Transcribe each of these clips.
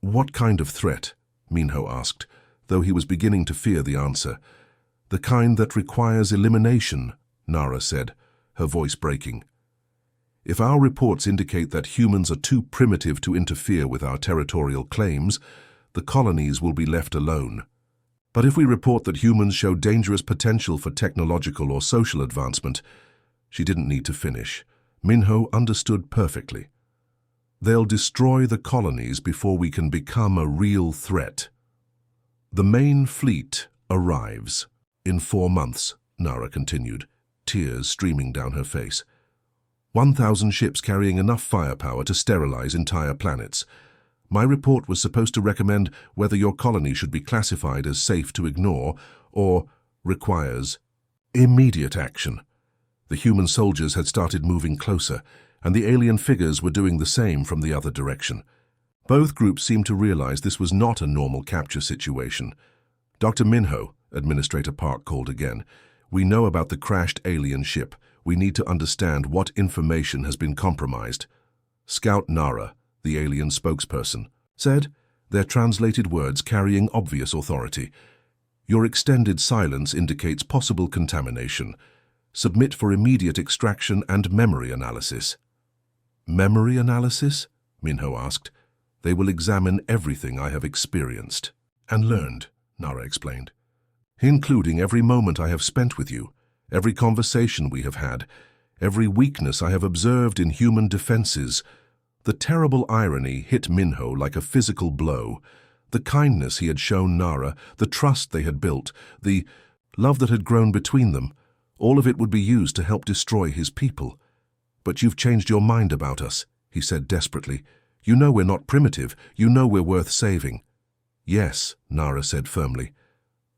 What kind of threat? Minho asked, though he was beginning to fear the answer. The kind that requires elimination, Nara said, her voice breaking. If our reports indicate that humans are too primitive to interfere with our territorial claims, the colonies will be left alone. But if we report that humans show dangerous potential for technological or social advancement, she didn't need to finish. Minho understood perfectly. They'll destroy the colonies before we can become a real threat. The main fleet arrives. In 4 months, Nara continued, tears streaming down her face. 1,000 ships carrying enough firepower to sterilize entire planets. My report was supposed to recommend whether your colony should be classified as safe to ignore or requires immediate action. The human soldiers had started moving closer, and the alien figures were doing the same from the other direction. Both groups seemed to realize this was not a normal capture situation. Dr. Minho, Administrator Park called again. We know about the crashed alien ship. We need to understand what information has been compromised. Scout Nara, the alien spokesperson, said, their translated words carrying obvious authority. Your extended silence indicates possible contamination. Submit for immediate extraction and memory analysis. Memory analysis? Minho asked. They will examine everything I have experienced and learned, Nara explained, including every moment I have spent with you, every conversation we have had, every weakness I have observed in human defenses. The terrible irony hit Minho like a physical blow. The kindness he had shown Nara, the trust they had built, the love that had grown between them, all of it would be used to help destroy his people. But you've changed your mind about us, he said desperately. You know we're not primitive. You know we're worth saving. Yes, Nara said firmly.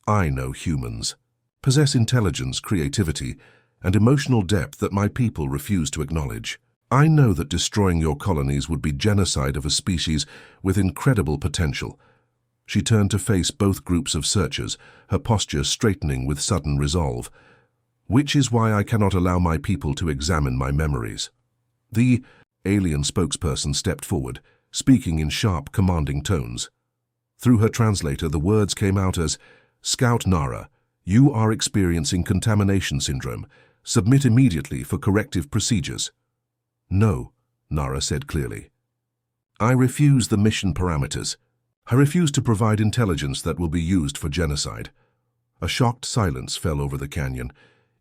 I know humans. Possess intelligence, creativity, and emotional depth that my people refuse to acknowledge. I know that destroying your colonies would be genocide of a species with incredible potential. She turned to face both groups of searchers, her posture straightening with sudden resolve. Which is why I cannot allow my people to examine my memories. The alien spokesperson stepped forward, speaking in sharp, commanding tones. Through her translator, the words came out as, Scout Nara, you are experiencing contamination syndrome. Submit immediately for corrective procedures. No, Nara said clearly. I refuse the mission parameters. I refuse to provide intelligence that will be used for genocide. A shocked silence fell over the canyon.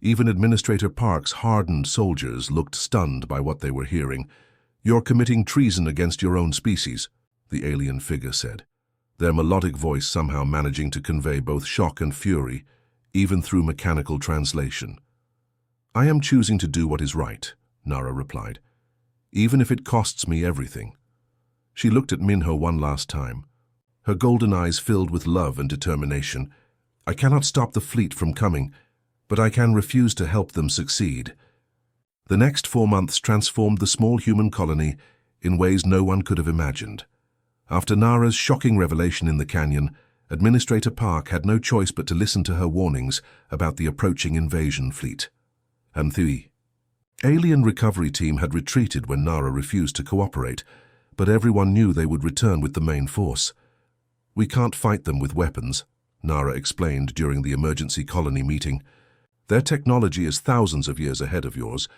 Even Administrator Park's hardened soldiers looked stunned by what they were hearing. You're committing treason against your own species, the alien figure said, their melodic voice somehow managing to convey both shock and fury, even through mechanical translation. I am choosing to do what is right, Nara replied, even if it costs me everything. She looked at Minho one last time, her golden eyes filled with love and determination. I cannot stop the fleet from coming, but I can refuse to help them succeed. The next 4 months transformed the small human colony in ways no one could have imagined. After Nara's shocking revelation in the canyon, Administrator Park had no choice but to listen to her warnings about the approaching invasion fleet. And the alien recovery team had retreated when Nara refused to cooperate, but everyone knew they would return with the main force. We can't fight them with weapons, Nara explained during the emergency colony meeting. Their technology is thousands of years ahead of yours,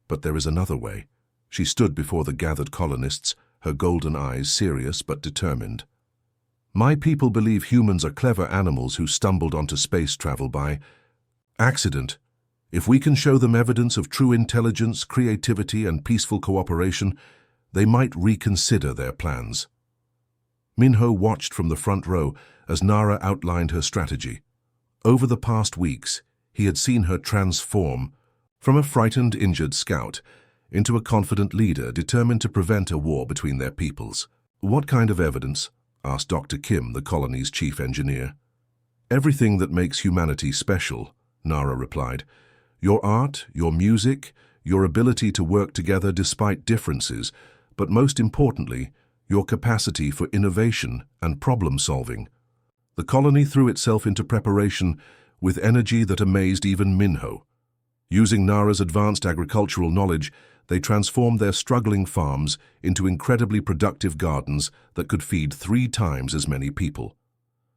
but there is another way. She stood before the gathered colonists, her golden eyes serious but determined. My people believe humans are clever animals who stumbled onto space travel by accident. If we can show them evidence of true intelligence, creativity, and peaceful cooperation, they might reconsider their plans. Minho watched from the front row as Nara outlined her strategy. Over the past weeks, he had seen her transform from a frightened, injured scout into a confident leader determined to prevent a war between their peoples. What kind of evidence? Asked Dr. Kim, the colony's chief engineer. Everything that makes humanity special, Nara replied. Your art, your music, your ability to work together despite differences, but most importantly, your capacity for innovation and problem-solving. The colony threw itself into preparation with energy that amazed even Minho. Using Nara's advanced agricultural knowledge, they transformed their struggling farms into incredibly productive gardens that could feed 3 times as many people.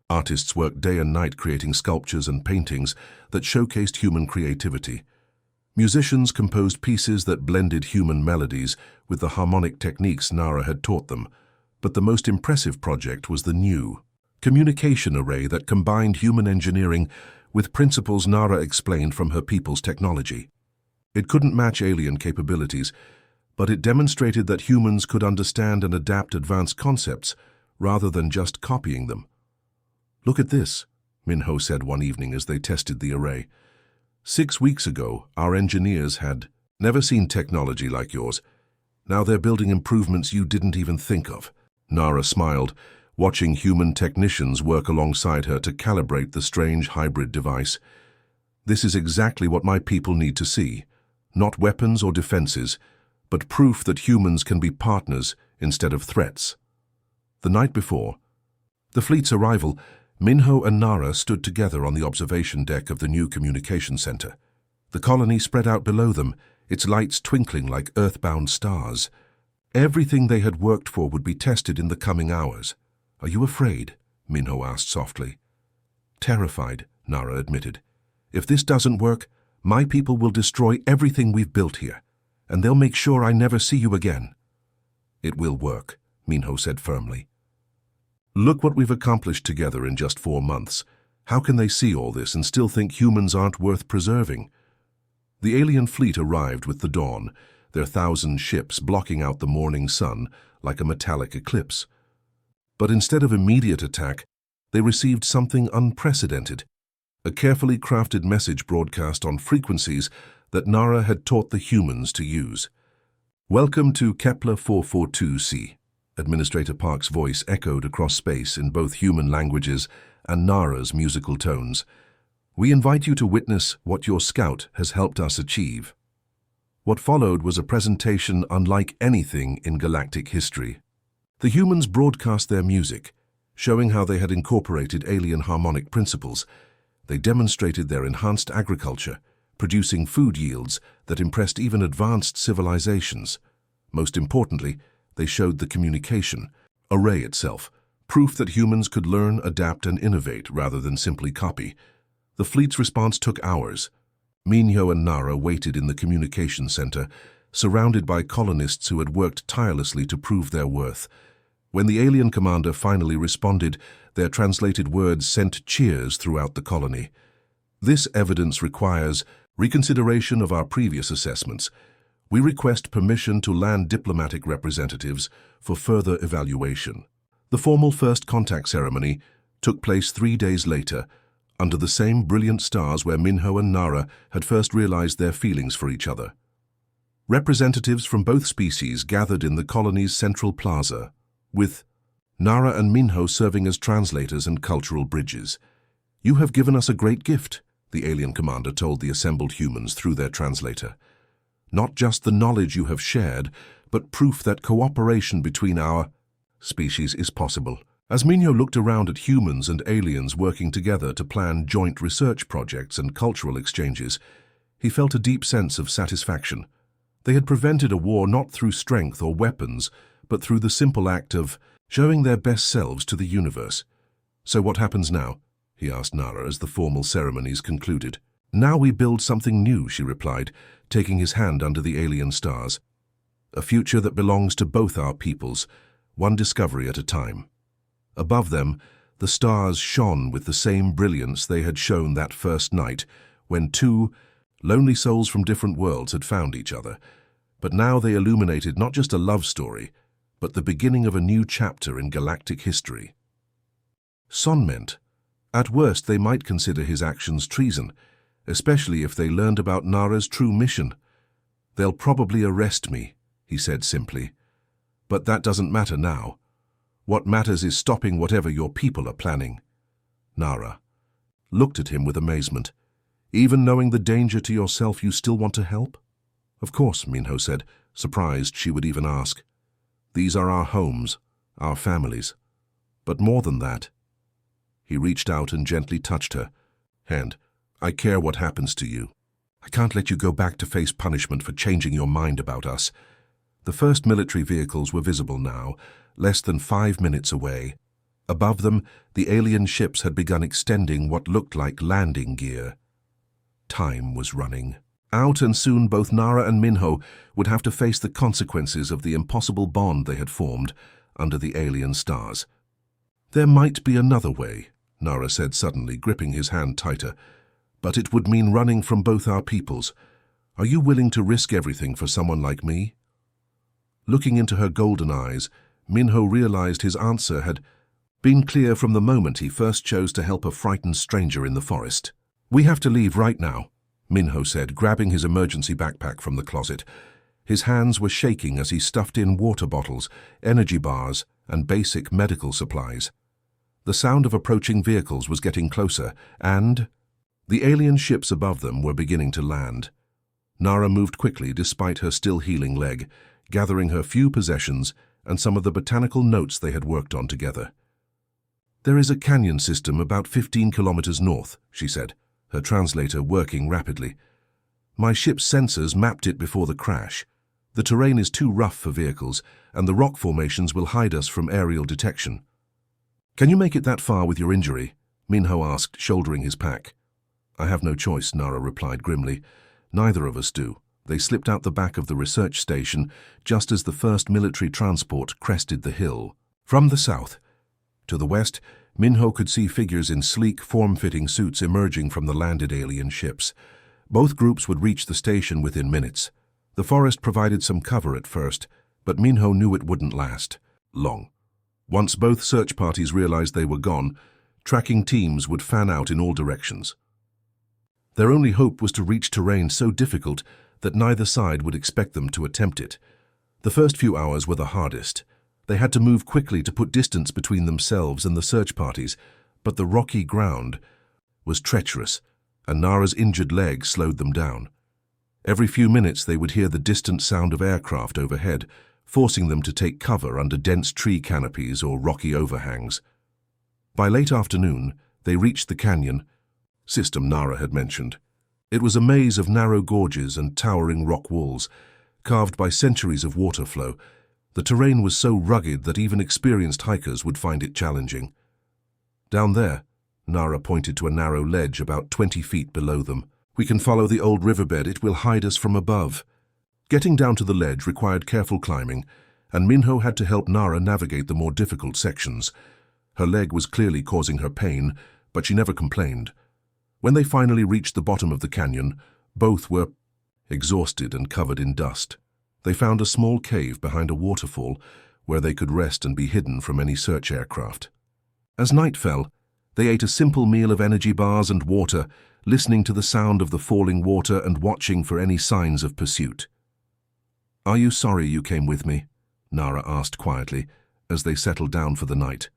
Artists worked day and night creating sculptures and paintings that showcased human creativity. Musicians composed pieces that blended human melodies with the harmonic techniques Nara had taught them, but the most impressive project was the new communication array that combined human engineering with principles Nara explained from her people's technology. It couldn't match alien capabilities, but it demonstrated that humans could understand and adapt advanced concepts rather than just copying them. "Look at this," Minho said one evening as they tested the array. "6 weeks ago, our engineers had never seen technology like yours. Now they're building improvements you didn't even think of." Nara smiled, watching human technicians work alongside her to calibrate the strange hybrid device. "This is exactly what my people need to see. Not weapons or defenses, but proof that humans can be partners instead of threats." The night before the fleet's arrival, Minho and Nara stood together on the observation deck of the new communication center. The colony spread out below them, its lights twinkling like earthbound stars. Everything they had worked for would be tested in the coming hours. "Are you afraid?" Minho asked softly. "Terrified," Nara admitted. "If this doesn't work, my people will destroy everything we've built here, and they'll make sure I never see you again." "It will work," Minho said firmly. "Look what we've accomplished together in just 4 months. How can they see all this and still think humans aren't worth preserving?" The alien fleet arrived with the dawn, their 1,000 ships blocking out the morning sun like a metallic eclipse. But instead of immediate attack, they received something unprecedented, a carefully crafted message broadcast on frequencies that Nara had taught the humans to use. "Welcome to Kepler 442c," Administrator Park's voice echoed across space in both human languages and Nara's musical tones. "We invite you to witness what your scout has helped us achieve." What followed was a presentation unlike anything in galactic history. The humans broadcast their music, showing how they had incorporated alien harmonic principles. They demonstrated their enhanced agriculture, producing food yields that impressed even advanced civilizations. Most importantly, they showed the communication array itself, proof that humans could learn, adapt, and innovate rather than simply copy. The fleet's response took hours. Minho and Nara waited in the communication center, surrounded by colonists who had worked tirelessly to prove their worth. When the alien commander finally responded, their translated words sent cheers throughout the colony. "This evidence requires reconsideration of our previous assessments. We request permission to land diplomatic representatives for further evaluation." The formal first contact ceremony took place 3 days later, under the same brilliant stars where Minho and Nara had first realized their feelings for each other. Representatives from both species gathered in the colony's central plaza, with Nara and Minho serving as translators and cultural bridges. "You have given us a great gift," the alien commander told the assembled humans through their translator. "Not just the knowledge you have shared, but proof that cooperation between our species is possible." As Minho looked around at humans and aliens working together to plan joint research projects and cultural exchanges, he felt a deep sense of satisfaction. They had prevented a war not through strength or weapons, but through the simple act of showing their best selves to the universe. "So what happens now?" he asked Nara as the formal ceremonies concluded. "Now we build something new," she replied, taking his hand under the alien stars. "A future that belongs to both our peoples, one discovery at a time." Above them, the stars shone with the same brilliance they had shown that first night, when 2 lonely souls from different worlds had found each other. But now they illuminated not just a love story, but the beginning of a new chapter in galactic history. Son meant, at worst they might consider his actions treason, especially if they learned about Nara's true mission. "They'll probably arrest me," he said simply. "But that doesn't matter now. What matters is stopping whatever your people are planning." Nara looked at him with amazement. "Even knowing the danger to yourself, you still want to help?" "Of course," Minho said, surprised she would even ask. "These are our homes, our families. But more than that." He reached out and gently touched her hand. "I care what happens to you. I can't let you go back to face punishment for changing your mind about us. The first military vehicles were visible now, less than 5 minutes away. Above them, the alien ships had begun extending what looked like landing gear. Time was running out, and soon both Nara and Minho would have to face the consequences of the impossible bond they had formed under the alien stars. There might be another way, Nara said suddenly, gripping his hand tighter. But it would mean running from both our peoples. Are you willing to risk everything for someone like me? Looking into her golden eyes, Minho realized his answer had been clear from the moment he first chose to help a frightened stranger in the forest. We have to leave right now, Minho said, grabbing his emergency backpack from the closet. His hands were shaking as he stuffed in water bottles, energy bars, and basic medical supplies. The sound of approaching vehicles was getting closer, and the alien ships above them were beginning to land. Nara moved quickly despite her still healing leg, gathering her few possessions and some of the botanical notes they had worked on together. There is a canyon system about 15 kilometers north, she said, her translator working rapidly. My ship's sensors mapped it before the crash. The terrain is too rough for vehicles, and the rock formations will hide us from aerial detection. Can you make it that far with your injury? Minho asked, shouldering his pack. I have no choice, Nara replied grimly. Neither of us do. They slipped out the back of the research station just as the first military transport crested the hill. From the south, to the west, Minho could see figures in sleek, form-fitting suits emerging from the landed alien ships. Both groups would reach the station within minutes. The forest provided some cover at first, but Minho knew it wouldn't last long. Once both search parties realized they were gone, tracking teams would fan out in all directions. Their only hope was to reach terrain so difficult that neither side would expect them to attempt it. The first few hours were the hardest. They had to move quickly to put distance between themselves and the search parties, but the rocky ground was treacherous, and Nara's injured leg slowed them down. Every few minutes they would hear the distant sound of aircraft overhead, forcing them to take cover under dense tree canopies or rocky overhangs. By late afternoon, they reached the canyon system Nara had mentioned. It was a maze of narrow gorges and towering rock walls, carved by centuries of water flow. The terrain was so rugged that even experienced hikers would find it challenging. Down there, Nara pointed to a narrow ledge about 20 feet below them. We can follow the old riverbed. It will hide us from above. Getting down to the ledge required careful climbing, and Minho had to help Nara navigate the more difficult sections. Her leg was clearly causing her pain, but she never complained. When they finally reached the bottom of the canyon, both were exhausted and covered in dust. They found a small cave behind a waterfall where they could rest and be hidden from any search aircraft. As night fell, they ate a simple meal of energy bars and water, listening to the sound of the falling water and watching for any signs of pursuit. Are you sorry you came with me? Nara asked quietly as they settled down for the night.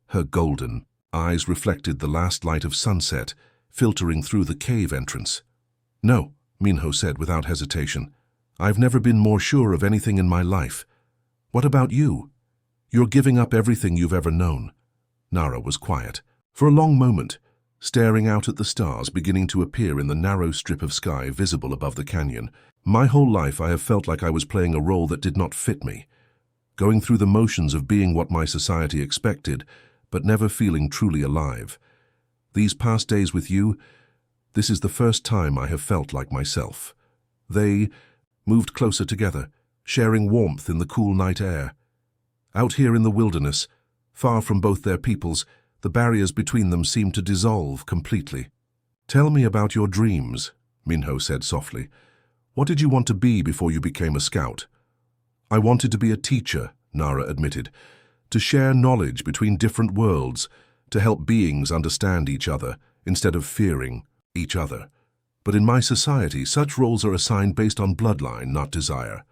Her golden eyes reflected the last light of sunset filtering through the cave entrance. No, Minho said without hesitation. I've never been more sure of anything in my life. What about you? You're giving up everything you've ever known. Nara was quiet. For a long moment, staring out at the stars beginning to appear in the narrow strip of sky visible above the canyon. My whole life I have felt like I was playing a role that did not fit me, going through the motions of being what my society expected, but never feeling truly alive. These past days with you, this is the first time I have felt like myself. They moved closer together, sharing warmth in the cool night air. Out here in the wilderness, far from both their peoples, the barriers between them seemed to dissolve completely. Tell me about your dreams, Minho said softly. What did you want to be before you became a scout? I wanted to be a teacher, Nara admitted, to share knowledge between different worlds, to help beings understand each other instead of fearing each other. But in my society, such roles are assigned based on bloodline, not desire.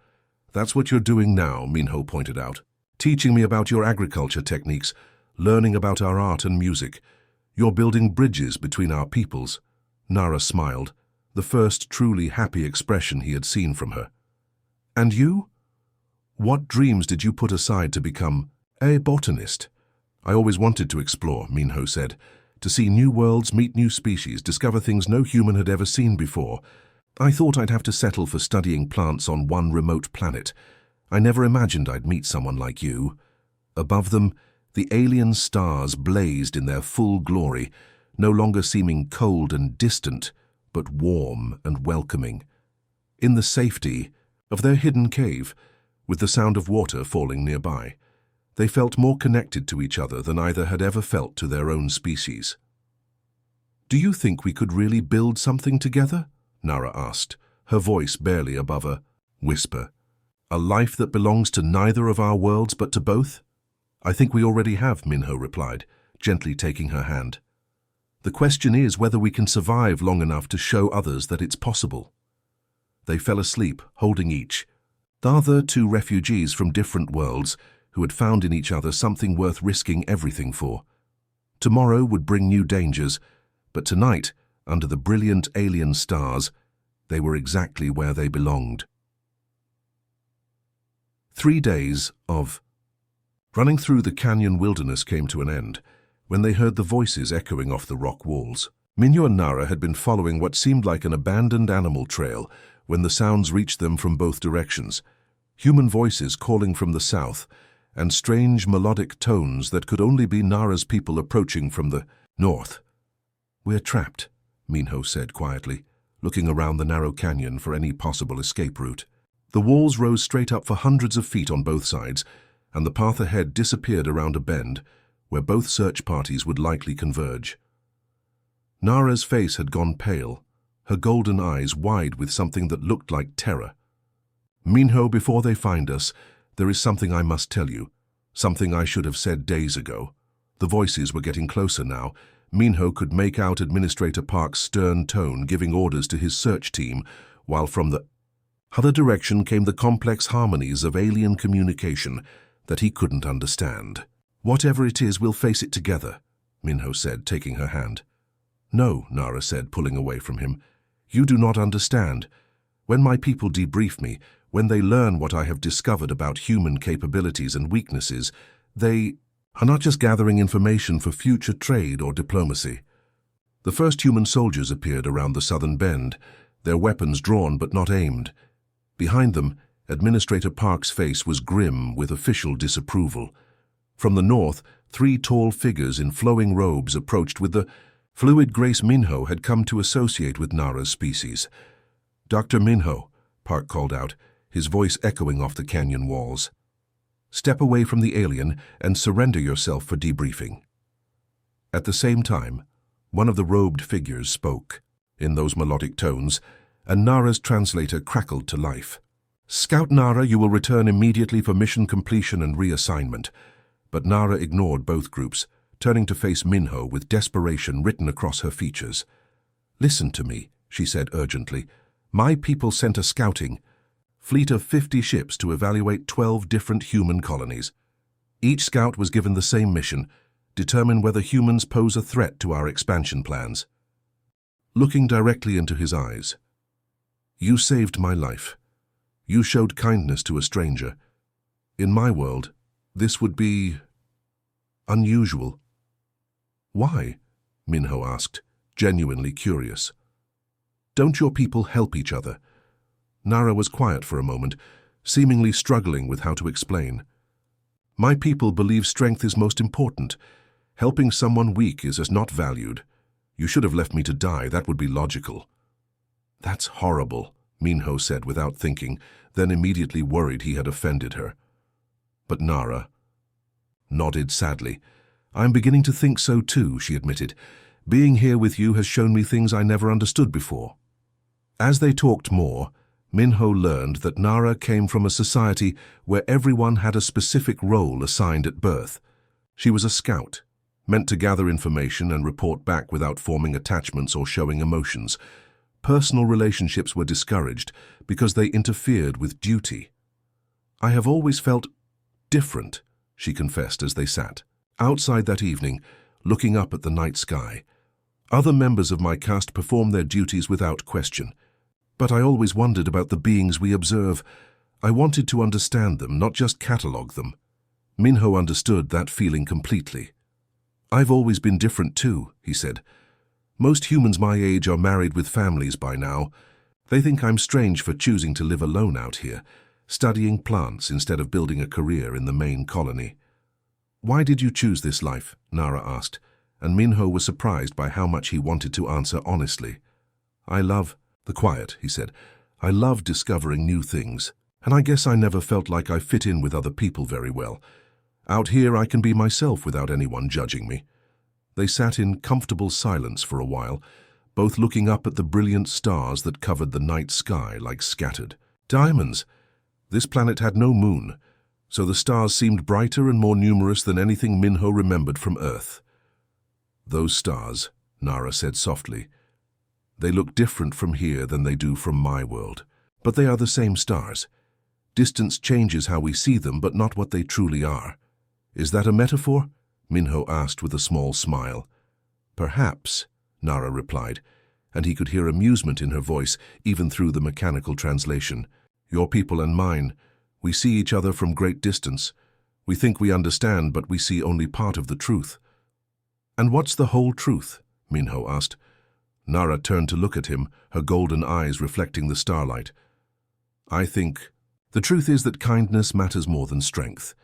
That's what you're doing now, Minho pointed out. Teaching me about your agriculture techniques, learning about our art and music. You're building bridges between our peoples. Nara smiled, the first truly happy expression he had seen from her. And you? What dreams did you put aside to become a botanist? I always wanted to explore, Minho said, to see new worlds, meet new species, discover things no human had ever seen before. I thought I'd have to settle for studying plants on one remote planet. I never imagined I'd meet someone like you. Above them, the alien stars blazed in their full glory, no longer seeming cold and distant, but warm and welcoming. In the safety of their hidden cave, with the sound of water falling nearby, they felt more connected to each other than either had ever felt to their own species. "Do you think we could really build something together?" Nara asked, her voice barely above a whisper. "A life that belongs to neither of our worlds but to both?" "I think we already have," Minho replied, gently taking her hand. "The question is whether we can survive long enough to show others that it's possible." They fell asleep, holding each. The other two refugees from different worlds who had found in each other something worth risking everything for. Tomorrow would bring new dangers, but tonight, under the brilliant alien stars, they were exactly where they belonged. 3 days of running through the canyon wilderness came to an end when they heard the voices echoing off the rock walls. Minho and Nara had been following what seemed like an abandoned animal trail when the sounds reached them from both directions. Human voices calling from the south, and strange melodic tones that could only be Nara's people approaching from the north. "We're trapped," Minho said quietly, looking around the narrow canyon for any possible escape route. The walls rose straight up for hundreds of feet on both sides, and the path ahead disappeared around a bend, where both search parties would likely converge. Nara's face had gone pale, her golden eyes wide with something that looked like terror. "Minho, before they find us, there is something I must tell you, something I should have said days ago." The voices were getting closer now. Minho could make out Administrator Park's stern tone giving orders to his search team, while from the other direction came the complex harmonies of alien communication that he couldn't understand. "Whatever it is, we'll face it together," Minho said, taking her hand. "No," Nara said, pulling away from him. "You do not understand. When my people debrief me, when they learn what I have discovered about human capabilities and weaknesses, they are not just gathering information for future trade or diplomacy." The first human soldiers appeared around the southern bend, their weapons drawn but not aimed. Behind them, Administrator Park's face was grim with official disapproval. From the north, 3 tall figures in flowing robes approached with the fluid grace Minho had come to associate with Nara's species. "Dr. Minho," Park called out, his voice echoing off the canyon walls. "Step away from the alien and surrender yourself for debriefing." At the same time, one of the robed figures spoke, in those melodic tones, and Nara's translator crackled to life. "Scout Nara, you will return immediately for mission completion and reassignment." But Nara ignored both groups, turning to face Minho with desperation written across her features. "Listen to me," she said urgently. "My people sent a scouting fleet of 50 ships to evaluate 12 different human colonies. Each scout was given the same mission: determine whether humans pose a threat to our expansion plans." Looking directly into his eyes, "You saved my life. You showed kindness to a stranger. In my world, this would be unusual." "Why?" Minho asked, genuinely curious. "Don't your people help each other?" Nara was quiet for a moment, seemingly struggling with how to explain. "My people believe strength is most important. Helping someone weak is as not valued. You should have left me to die, that would be logical." "That's horrible," Minho said without thinking, then immediately worried he had offended her. But Nara nodded sadly. "I'm beginning to think so too," she admitted. "Being here with you has shown me things I never understood before." As they talked more, Minho learned that Nara came from a society where everyone had a specific role assigned at birth. She was a scout, meant to gather information and report back without forming attachments or showing emotions. Personal relationships were discouraged because they interfered with duty. "I have always felt different," she confessed as they sat outside that evening, looking up at the night sky. "Other members of my caste perform their duties without question. But I always wondered about the beings we observe. I wanted to understand them, not just catalogue them." Minho understood that feeling completely. "I've always been different too," he said. "Most humans my age are married with families by now. They think I'm strange for choosing to live alone out here, studying plants instead of building a career in the main colony. Why did you choose this life? Nara asked, and Minho was surprised by how much he wanted to answer honestly. I love the quiet, he said. I love discovering new things, and I guess I never felt like I fit in with other people very well. Out here I can be myself without anyone judging me. They sat in comfortable silence for a while, both looking up at the brilliant stars that covered the night sky like scattered diamonds. This planet had no moon, so the stars seemed brighter and more numerous than anything Minho remembered from Earth. Those stars, Nara said softly. They look different from here than they do from my world, but they are the same stars. Distance changes how we see them, but not what they truly are. Is that a metaphor? Minho asked with a small smile. Perhaps, Nara replied, and he could hear amusement in her voice even through the mechanical translation. Your people and mine, we see each other from great distance. We think we understand, but we see only part of the truth. And what's the whole truth? Minho asked. Nara turned to look at him, her golden eyes reflecting the starlight. I think the truth is that kindness matters more than strength,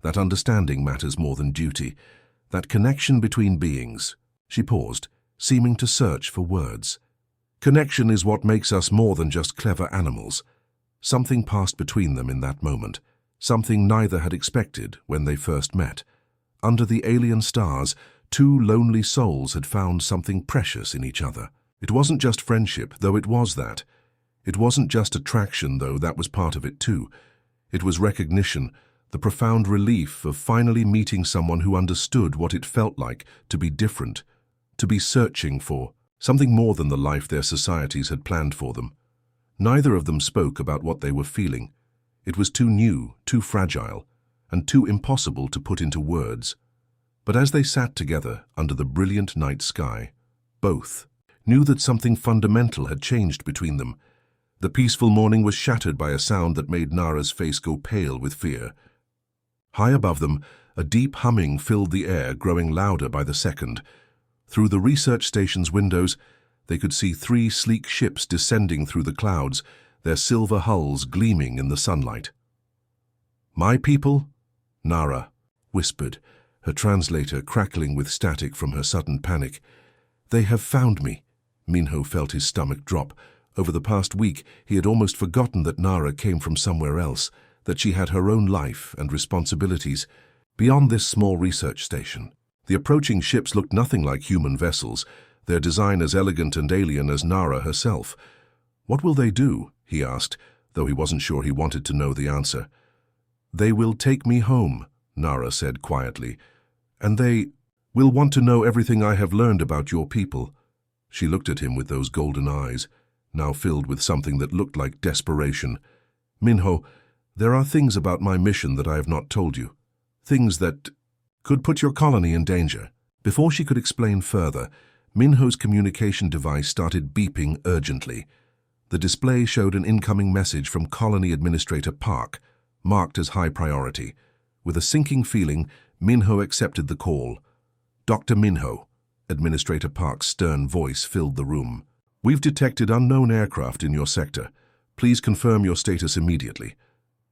that understanding matters more than duty, that connection between beings. She paused, seeming to search for words. Connection is what makes us more than just clever animals. Something passed between them in that moment, something neither had expected when they first met. Under the alien stars, two lonely souls had found something precious in each other. It wasn't just friendship, though it was that. It wasn't just attraction, though that was part of it too. It was recognition, the profound relief of finally meeting someone who understood what it felt like to be different, to be searching for something more than the life their societies had planned for them. Neither of them spoke about what they were feeling. It was too new, too fragile, and too impossible to put into words. But as they sat together under the brilliant night sky, both knew that something fundamental had changed between them. The peaceful morning was shattered by a sound that made Nara's face go pale with fear. High above them, a deep humming filled the air, growing louder by the second. Through the research station's windows, they could see 3 sleek ships descending through the clouds, their silver hulls gleaming in the sunlight. My people? Nara whispered, her translator crackling with static from her sudden panic. They have found me. Minho felt his stomach drop. Over the past week, he had almost forgotten that Nara came from somewhere else, that she had her own life and responsibilities beyond this small research station. The approaching ships looked nothing like human vessels, their design as elegant and alien as Nara herself. What will they do? He asked, though he wasn't sure he wanted to know the answer. They will take me home, Nara said quietly, and they will want to know everything I have learned about your people. She looked at him with those golden eyes, now filled with something that looked like desperation. Minho, there are things about my mission that I have not told you. Things that could put your colony in danger. Before she could explain further, Minho's communication device started beeping urgently. The display showed an incoming message from Colony Administrator Park, marked as high priority. With a sinking feeling, Minho accepted the call. Dr. Minho, Administrator Park's stern voice filled the room. We've detected unknown aircraft in your sector. Please confirm your status immediately.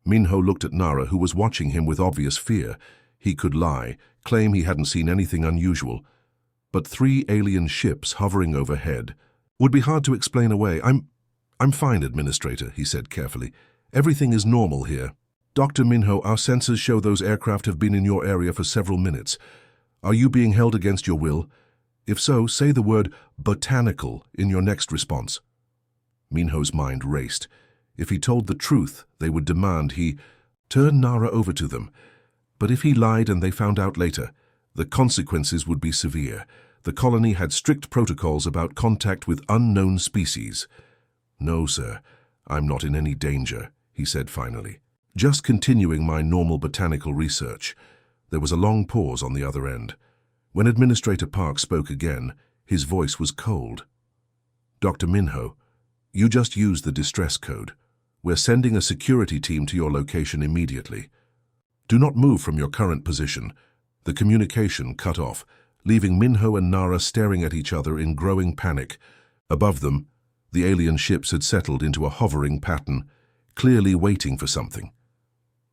Minho looked at Nara, who was watching him with obvious fear. He could lie, claim he hadn't seen anything unusual. But 3 alien ships hovering overhead would be hard to explain away. I'm fine, Administrator, he said carefully. Everything is normal here. Dr. Minho, our sensors show those aircraft have been in your area for several minutes. Are you being held against your will? If so, say the word botanical in your next response. Minho's mind raced. If he told the truth, they would demand he turn Nara over to them. But if he lied and they found out later, the consequences would be severe. The colony had strict protocols about contact with unknown species. No, sir, I'm not in any danger, he said finally. Just continuing my normal botanical research. There was a long pause on the other end. When Administrator Park spoke again, his voice was cold. Dr. Minho, you just used the distress code. We're sending a security team to your location immediately. Do not move from your current position. The communication cut off, leaving Minho and Nara staring at each other in growing panic. Above them, The alien ships had settled into a hovering pattern, clearly waiting for something.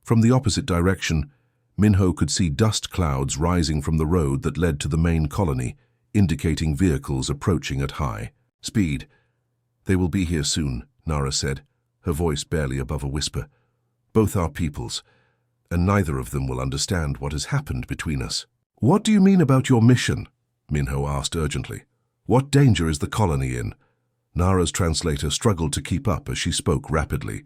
From the opposite direction, Minho could see dust clouds rising from the road that led to the main colony, indicating vehicles approaching at high speed. "They will be here soon," Nara said, her voice barely above a whisper. "Both our peoples, and neither of them will understand what has happened between us." "What do you mean about your mission?" Minho asked urgently. "What danger is the colony in?" Nara's translator struggled to keep up as she spoke rapidly.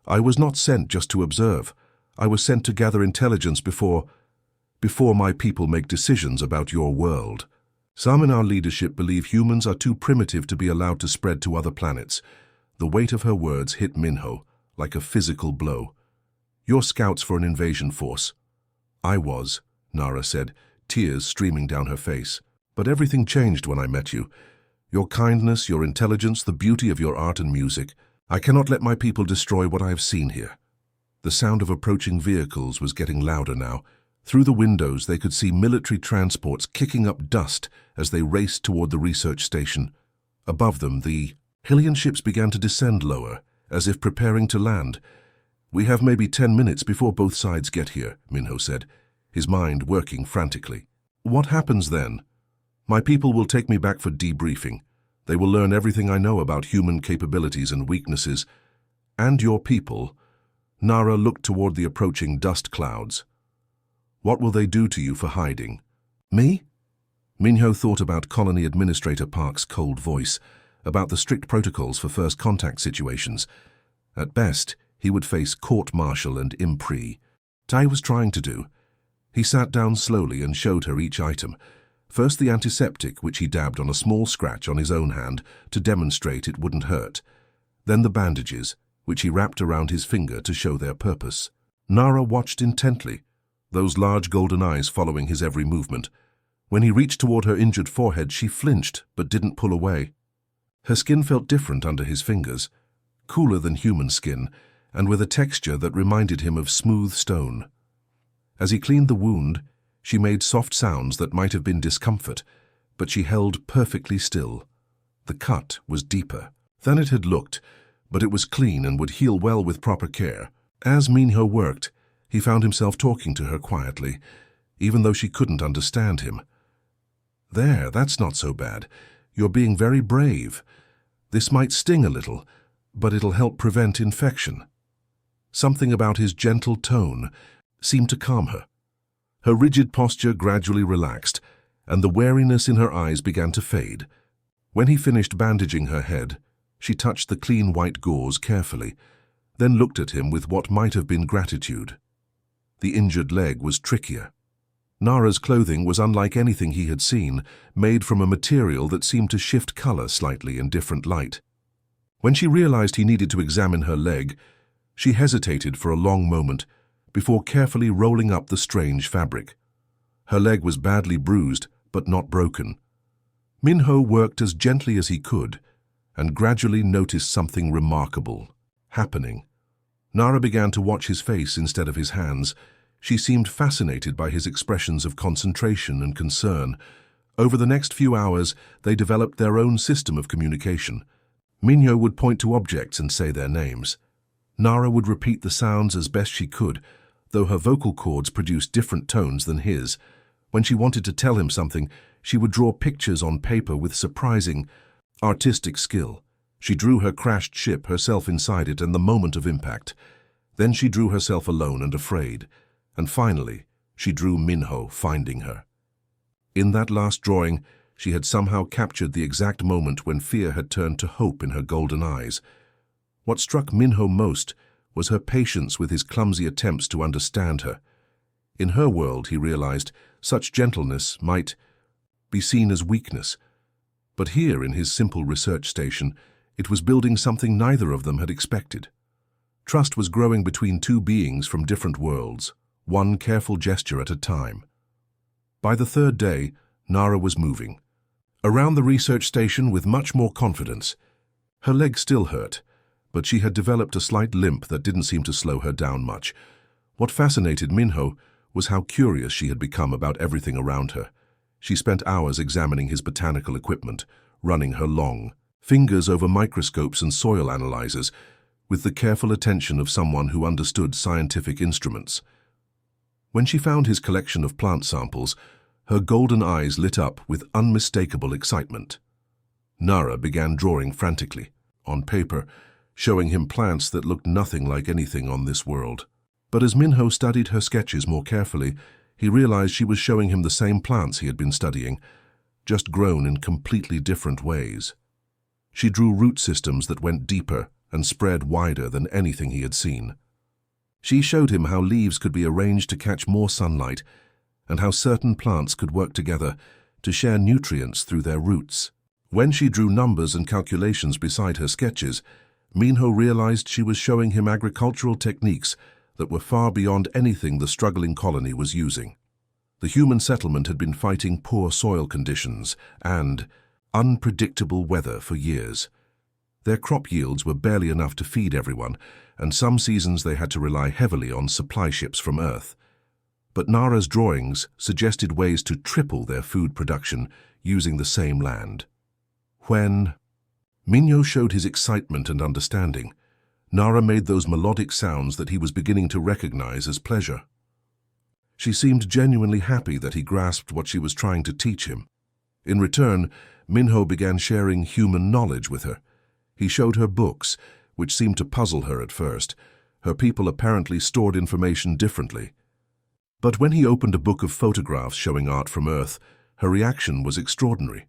"I was not sent just to observe. I was sent to gather intelligence before my people make decisions about your world. Some in our leadership believe humans are too primitive to be allowed to spread to other planets." The weight of her words hit Minho like a physical blow. "You're scouts for an invasion force." "I was," Nara said, tears streaming down her face. "But everything changed when I met you. Your kindness, your intelligence, the beauty of your art and music. I cannot let my people destroy what I have seen here." The sound of approaching vehicles was getting louder now. Through the windows they could see military transports kicking up dust as they raced toward the research station. Above them, the alien ships began to descend lower, as if preparing to land. "We have maybe 10 minutes before both sides get here," Minho said, his mind working frantically. "What happens then?" "My people will take me back for debriefing. They will learn everything I know about human capabilities and weaknesses. And your people." Nara looked toward the approaching dust clouds. "What will they do to you for hiding?" "Me?" Minho thought about Colony Administrator Park's cold voice, about the strict protocols for first contact situations. At best, he would face court-martial and impri. Tai was trying to do. He sat down slowly and showed her each item. First the antiseptic, which he dabbed on a small scratch on his own hand to demonstrate it wouldn't hurt. Then the bandages, which he wrapped around his finger to show their purpose. Nara watched intently, those large golden eyes following his every movement. When he reached toward her injured forehead, she flinched but didn't pull away. Her skin felt different under his fingers, cooler than human skin, and with a texture that reminded him of smooth stone. As he cleaned the wound, she made soft sounds that might have been discomfort, but she held perfectly still. The cut was deeper than it had looked, but it was clean and would heal well with proper care. As Minho worked, he found himself talking to her quietly, even though she couldn't understand him. "There, that's not so bad. You're being very brave. This might sting a little, but it'll help prevent infection." Something about his gentle tone seemed to calm her. Her rigid posture gradually relaxed, and the wariness in her eyes began to fade. When he finished bandaging her head, she touched the clean white gauze carefully, then looked at him with what might have been gratitude. The injured leg was trickier. Nara's clothing was unlike anything he had seen, made from a material that seemed to shift color slightly in different light. When she realized he needed to examine her leg, she hesitated for a long moment before carefully rolling up the strange fabric. Her leg was badly bruised, but not broken. Minho worked as gently as he could, and gradually noticed something remarkable happening. Nara began to watch his face instead of his hands. She seemed fascinated by his expressions of concentration and concern. Over the next few hours, they developed their own system of communication. Minho would point to objects and say their names. Nara would repeat the sounds as best she could, though her vocal cords produced different tones than his. When she wanted to tell him something, she would draw pictures on paper with surprising, artistic skill. She drew her crashed ship, herself inside it, and the moment of impact. Then she drew herself alone and afraid. And finally, she drew Minho finding her. In that last drawing, she had somehow captured the exact moment when fear had turned to hope in her golden eyes. What struck Minho most was her patience with his clumsy attempts to understand her. In her world, he realized, such gentleness might be seen as weakness. But here, in his simple research station, it was building something neither of them had expected. Trust was growing between two beings from different worlds, one careful gesture at a time. By the third day, Nara was moving around the research station with much more confidence. Her leg still hurt, but she had developed a slight limp that didn't seem to slow her down much. What fascinated Minho was how curious she had become about everything around her. She spent hours examining his botanical equipment, running her long, fingers over microscopes and soil analyzers, with the careful attention of someone who understood scientific instruments. When she found his collection of plant samples, her golden eyes lit up with unmistakable excitement. Nara began drawing frantically, on paper, showing him plants that looked nothing like anything on this world. But as Minho studied her sketches more carefully, he realized she was showing him the same plants he had been studying, just grown in completely different ways. She drew root systems that went deeper and spread wider than anything he had seen. She showed him how leaves could be arranged to catch more sunlight, and how certain plants could work together to share nutrients through their roots. When she drew numbers and calculations beside her sketches, Minho realized she was showing him agricultural techniques that were far beyond anything the struggling colony was using. The human settlement had been fighting poor soil conditions and unpredictable weather for years. Their crop yields were barely enough to feed everyone, and some seasons they had to rely heavily on supply ships from Earth. But Nara's drawings suggested ways to triple their food production using the same land. When Minho showed his excitement and understanding, Nara made those melodic sounds that he was beginning to recognize as pleasure. She seemed genuinely happy that he grasped what she was trying to teach him. In return, Minho began sharing human knowledge with her. He showed her books, which seemed to puzzle her at first. Her people apparently stored information differently. But when he opened a book of photographs showing art from Earth, her reaction was extraordinary.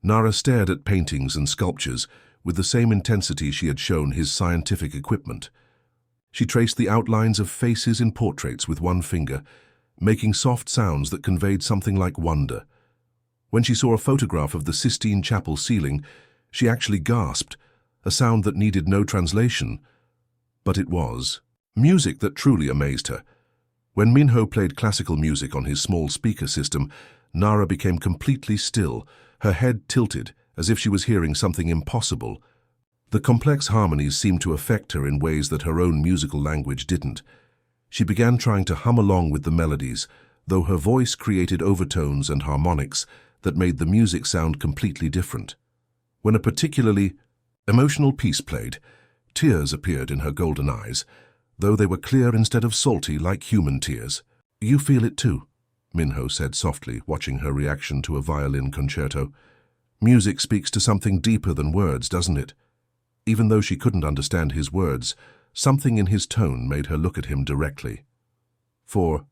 Nara stared at paintings and sculptures with the same intensity she had shown his scientific equipment. She traced the outlines of faces in portraits with one finger, making soft sounds that conveyed something like wonder. When she saw a photograph of the Sistine Chapel ceiling, she actually gasped, a sound that needed no translation. But it was music that truly amazed her. When Minho played classical music on his small speaker system, Nara became completely still, her head tilted as if she was hearing something impossible. The complex harmonies seemed to affect her in ways that her own musical language didn't. She began trying to hum along with the melodies, though her voice created overtones and harmonics that made the music sound completely different. When a particularly emotional piece played, tears appeared in her golden eyes, though they were clear instead of salty like human tears. "You feel it too," Minho said softly, watching her reaction to a violin concerto. "Music speaks to something deeper than words, doesn't it?" Even though she couldn't understand his words, something in his tone made her look at him directly. For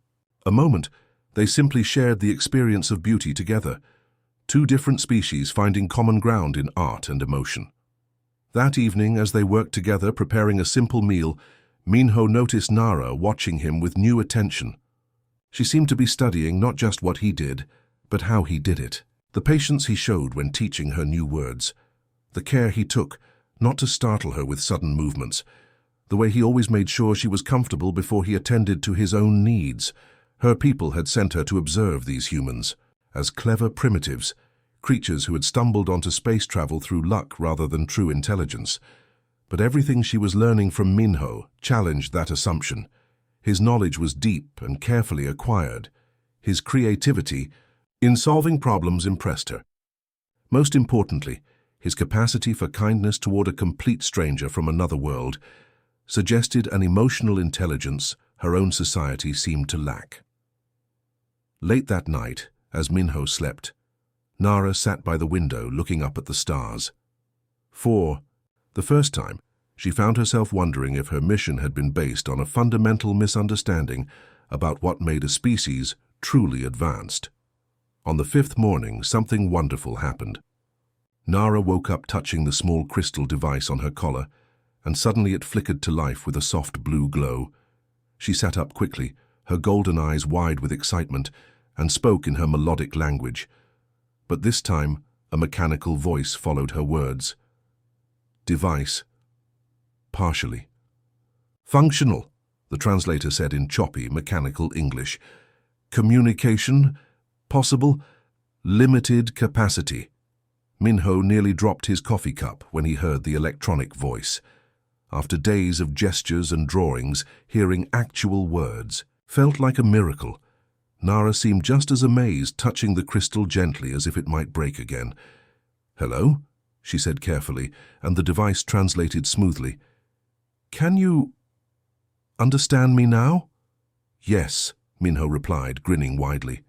a moment, they simply shared the experience of beauty together, two different species finding common ground in art and emotion. That evening, as they worked together preparing a simple meal, Minho noticed Nara watching him with new attention. She seemed to be studying not just what he did, but how he did it. The patience he showed when teaching her new words. The care he took not to startle her with sudden movements. The way he always made sure she was comfortable before he attended to his own needs. Her people had sent her to observe these humans as clever primitives, creatures who had stumbled onto space travel through luck rather than true intelligence. But everything she was learning from Minho challenged that assumption. His knowledge was deep and carefully acquired. His creativity in solving problems impressed her. Most importantly, his capacity for kindness toward a complete stranger from another world suggested an emotional intelligence her own society seemed to lack. Late that night, as Minho slept, Nara sat by the window looking up at the stars. For the first time, she found herself wondering if her mission had been based on a fundamental misunderstanding about what made a species truly advanced. On the fifth morning, something wonderful happened. Nara woke up touching the small crystal device on her collar, and suddenly it flickered to life with a soft blue glow. She sat up quickly, her golden eyes wide with excitement, and spoke in her melodic language. But this time, a mechanical voice followed her words. "Device. Partially. Functional," the translator said in choppy, mechanical English. "Communication. Possible. Limited capacity." Minho nearly dropped his coffee cup when he heard the electronic voice. After days of gestures and drawings, hearing actual words felt like a miracle. Nara seemed just as amazed, touching the crystal gently as if it might break again. "Hello?" she said carefully, and the device translated smoothly. "Can you understand me now?" "Yes," Minho replied, grinning widely.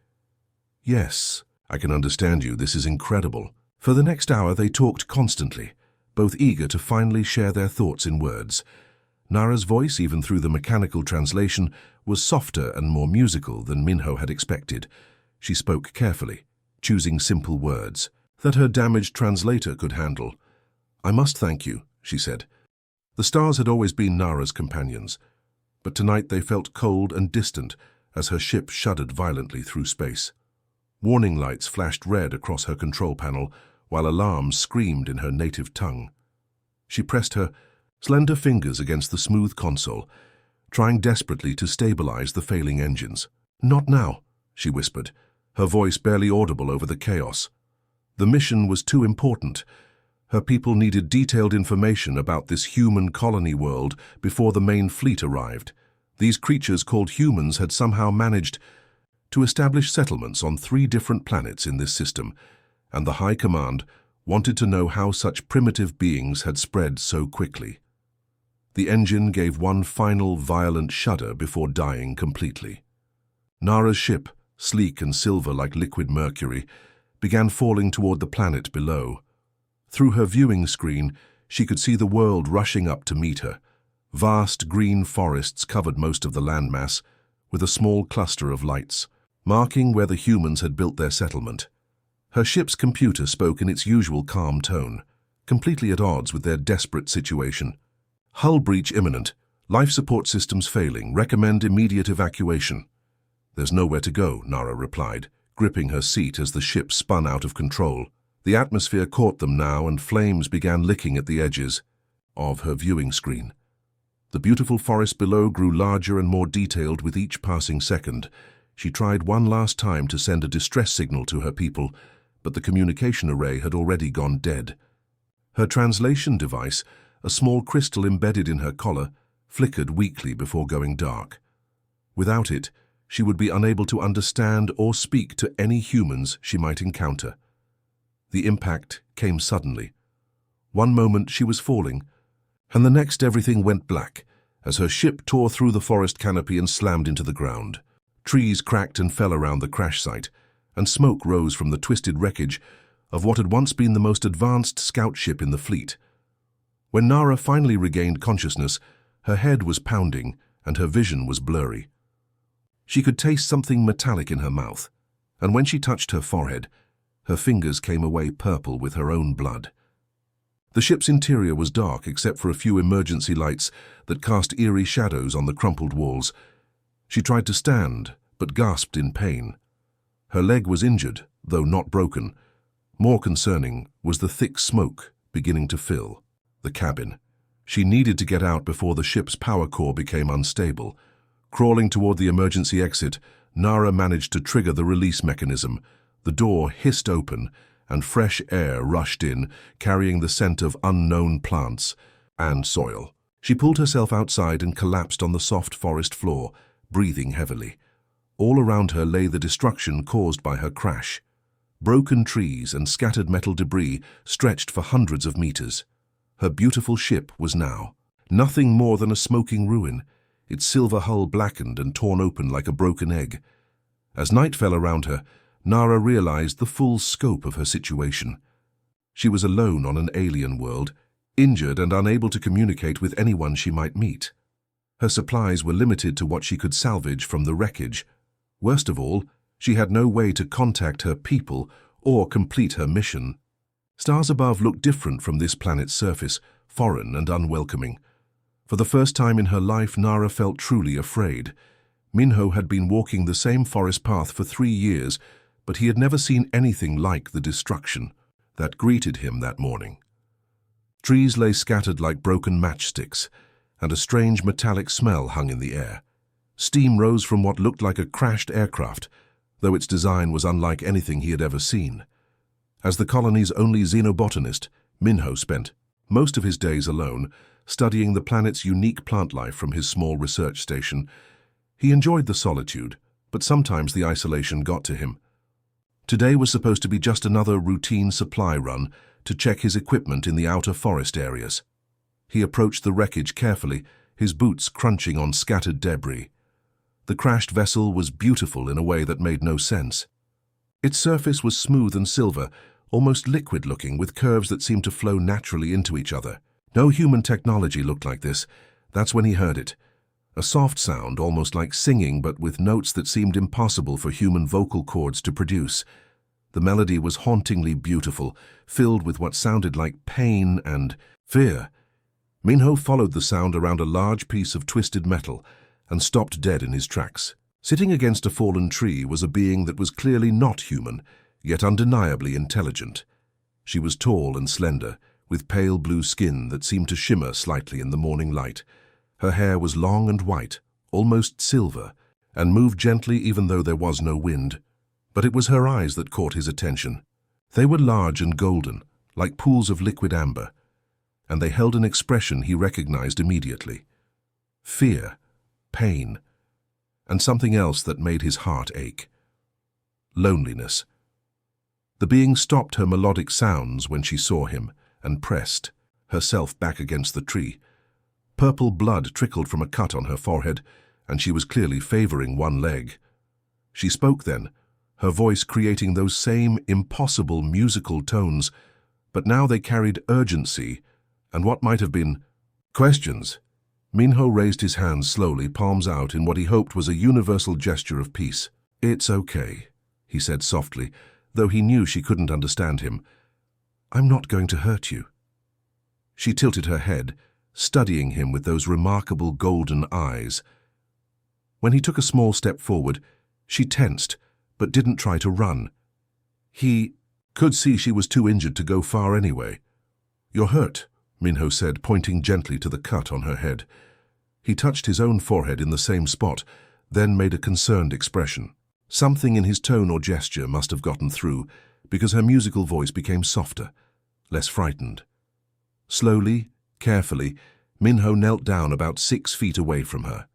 "Yes, I can understand you. This is incredible." For the next hour they talked constantly, both eager to finally share their thoughts in words. Nara's voice, even through the mechanical translation, was softer and more musical than Minho had expected. She spoke carefully, choosing simple words that her damaged translator could handle. "I must thank you," she said. The stars had always been Nara's companions, but tonight they felt cold and distant as her ship shuddered violently through space. Warning lights flashed red across her control panel, while alarms screamed in her native tongue. She pressed her slender fingers against the smooth console, trying desperately to stabilize the failing engines. "Not now," she whispered, her voice barely audible over the chaos. The mission was too important. Her people needed detailed information about this human colony world before the main fleet arrived. These creatures called humans had somehow managed to establish settlements on 3 different planets in this system, and the High Command wanted to know how such primitive beings had spread so quickly. The engine gave one final violent shudder before dying completely. Nara's ship, sleek and silver like liquid mercury, began falling toward the planet below. Through her viewing screen, she could see the world rushing up to meet her. Vast green forests covered most of the landmass, with a small cluster of lights, marking where the humans had built their settlement. Her ship's computer spoke in its usual calm tone, completely at odds with their desperate situation. "Hull breach imminent. Life support systems failing. Recommend immediate evacuation." "There's nowhere to go," Nara replied, gripping her seat as the ship spun out of control. The atmosphere caught them now, and flames began licking at the edges of her viewing screen. The beautiful forest below grew larger and more detailed with each passing second. She tried one last time to send a distress signal to her people, but the communication array had already gone dead. Her translation device, a small crystal embedded in her collar, flickered weakly before going dark. Without it, she would be unable to understand or speak to any humans she might encounter. The impact came suddenly. One moment she was falling, and the next everything went black as her ship tore through the forest canopy and slammed into the ground. Trees cracked and fell around the crash site, and smoke rose from the twisted wreckage of what had once been the most advanced scout ship in the fleet. When Nara finally regained consciousness, her head was pounding and her vision was blurry. She could taste something metallic in her mouth, and when she touched her forehead, her fingers came away purple with her own blood. The ship's interior was dark except for a few emergency lights that cast eerie shadows on the crumpled walls. She tried to stand, but gasped in pain. Her leg was injured, though not broken. More concerning was the thick smoke beginning to fill the cabin. She needed to get out before the ship's power core became unstable. Crawling toward the emergency exit, Nara managed to trigger the release mechanism. The door hissed open, and fresh air rushed in, carrying the scent of unknown plants and soil. She pulled herself outside and collapsed on the soft forest floor, breathing heavily. All around her lay the destruction caused by her crash. Broken trees and scattered metal debris stretched for hundreds of meters. Her beautiful ship was now nothing more than a smoking ruin, its silver hull blackened and torn open like a broken egg. As night fell around her, Nara realized the full scope of her situation. She was alone on an alien world, injured and unable to communicate with anyone she might meet. Her supplies were limited to what she could salvage from the wreckage. Worst of all, she had no way to contact her people or complete her mission. Stars above looked different from this planet's surface, foreign and unwelcoming. For the first time in her life, Nara felt truly afraid. Minho had been walking the same forest path for 3 years, but he had never seen anything like the destruction that greeted him that morning. Trees lay scattered like broken matchsticks, and a strange metallic smell hung in the air. Steam rose from what looked like a crashed aircraft, though its design was unlike anything he had ever seen. As the colony's only xenobotanist, Minho spent most of his days alone, studying the planet's unique plant life from his small research station. He enjoyed the solitude, but sometimes the isolation got to him. Today was supposed to be just another routine supply run, to check his equipment in the outer forest areas. He approached the wreckage carefully, his boots crunching on scattered debris. The crashed vessel was beautiful in a way that made no sense. Its surface was smooth and silver, almost liquid-looking, with curves that seemed to flow naturally into each other. No human technology looked like this. That's when he heard it. A soft sound, almost like singing, but with notes that seemed impossible for human vocal cords to produce. The melody was hauntingly beautiful, filled with what sounded like pain and fear. Minho followed the sound around a large piece of twisted metal and stopped dead in his tracks. Sitting against a fallen tree was a being that was clearly not human, yet undeniably intelligent. She was tall and slender, with pale blue skin that seemed to shimmer slightly in the morning light. Her hair was long and white, almost silver, and moved gently even though there was no wind. But it was her eyes that caught his attention. They were large and golden, like pools of liquid amber, and they held an expression he recognized immediately. Fear, pain, and something else that made his heart ache. Loneliness. The being stopped her melodic sounds when she saw him and pressed herself back against the tree. Purple blood trickled from a cut on her forehead, and she was clearly favoring one leg. She spoke then, her voice creating those same impossible musical tones, but now they carried urgency and what might have been questions. Minho raised his hands slowly, palms out, in what he hoped was a universal gesture of peace. "It's okay," he said softly, though he knew she couldn't understand him. "I'm not going to hurt you." She tilted her head, studying him with those remarkable golden eyes. When he took a small step forward, she tensed, but didn't try to run. He could see she was too injured to go far anyway. "You're hurt," Minho said, pointing gently to the cut on her head. He touched his own forehead in the same spot, then made a concerned expression. Something in his tone or gesture must have gotten through, because her musical voice became softer, less frightened. Slowly, carefully, Minho knelt down about 6 feet away from her.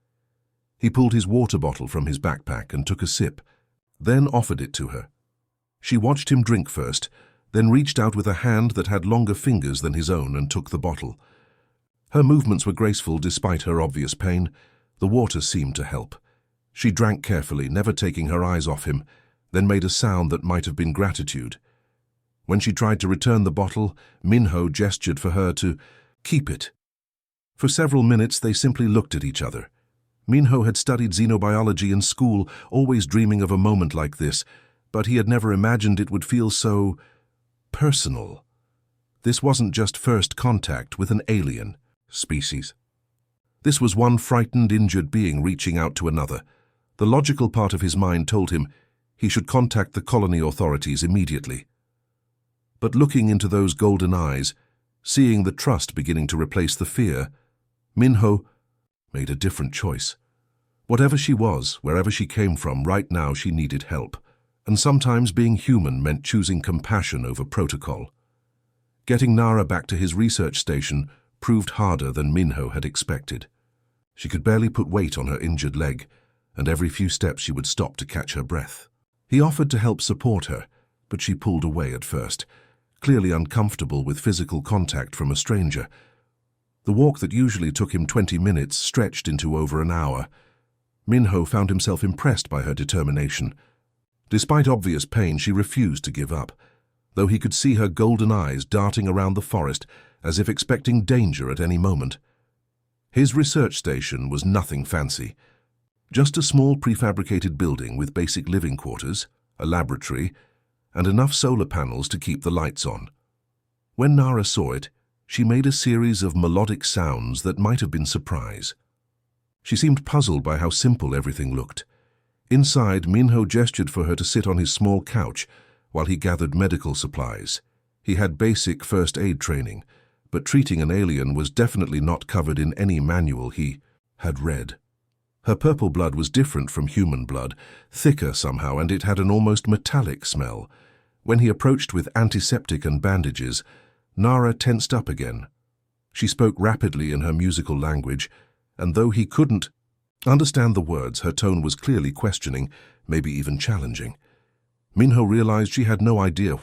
He pulled his water bottle from his backpack and took a sip, then offered it to her. She watched him drink first, then reached out with a hand that had longer fingers than his own and took the bottle. Her movements were graceful despite her obvious pain. The water seemed to help. She drank carefully, never taking her eyes off him, then made a sound that might have been gratitude. When she tried to return the bottle, Minho gestured for her to keep it. For several minutes they simply looked at each other. Minho had studied xenobiology in school, always dreaming of a moment like this, but he had never imagined it would feel so personal. This wasn't just first contact with an alien species. This was one frightened, injured being reaching out to another. The logical part of his mind told him he should contact the colony authorities immediately. But looking into those golden eyes, seeing the trust beginning to replace the fear, Minho made a different choice. Whatever she was, wherever she came from, right now she needed help. And sometimes being human meant choosing compassion over protocol. Getting Nara back to his research station proved harder than Minho had expected. She could barely put weight on her injured leg, and every few steps she would stop to catch her breath. He offered to help support her, but she pulled away at first, clearly uncomfortable with physical contact from a stranger. The walk that usually took him 20 minutes stretched into over an hour. Minho found himself impressed by her determination. Despite obvious pain, she refused to give up, though he could see her golden eyes darting around the forest as if expecting danger at any moment. His research station was nothing fancy. Just a small prefabricated building with basic living quarters, a laboratory, and enough solar panels to keep the lights on. When Nara saw it, she made a series of melodic sounds that might have been surprise. She seemed puzzled by how simple everything looked. Inside, Minho gestured for her to sit on his small couch while he gathered medical supplies. He had basic first aid training, but treating an alien was definitely not covered in any manual he had read. Her purple blood was different from human blood, thicker somehow, and it had an almost metallic smell. When he approached with antiseptic and bandages, Nara tensed up again. She spoke rapidly in her musical language, and though he couldn't understand the words, her tone was clearly questioning, maybe even challenging. Minho realized she had no idea